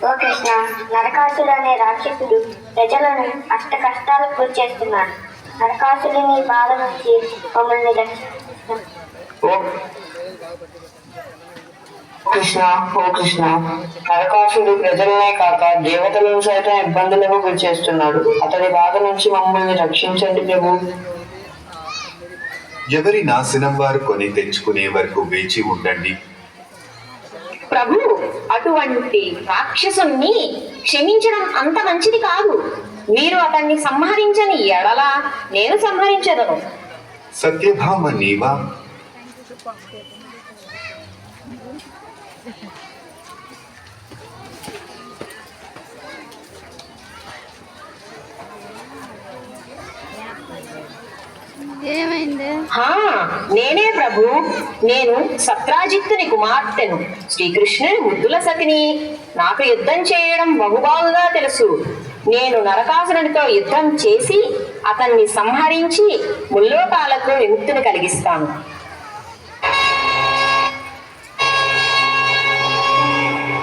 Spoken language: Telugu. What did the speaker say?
ఓ కృష్ణ, నరకాసుడు అనే రాక్షసుడు ప్రజలను అష్ట కష్టాలకు గురి చేస్తున్నాడు. నరకాసుడిని బాధ నుంచి మమ్మల్ని రక్షిస్తున్నాడు. ఓ కృష్ణ, నరకాసుడు ప్రజలనే కాక దేవతలను సైతం ఇబ్బందులకు గురి చేస్తున్నాడు. అతని బాధ నుంచి మమ్మల్ని రక్షించండి ప్రభు. ఎవరి నాశనం వారు కొని తెచ్చుకునే వరకు వేచి ఉండండి. ప్రభు, అటువంటి రాక్షసుని క్షమించడం అంత మంచిది కాదు. మీరు అతన్ని సంహరించని ఎడల నేను సంహరించదను. సత్యభామ నీవా? నేనే ప్రభు. నేను సత్రాజిత్తుని కుమార్తెను, శ్రీకృష్ణుని ముద్దుల సతిని. నాకు యుద్ధం చేయడం బహుబాగుగా తెలుసు. నేను నరకాసురునితో యుద్ధం చేసి అతన్ని సంహరించి ముల్లోకాలకు విముక్తిని కలిగిస్తాను.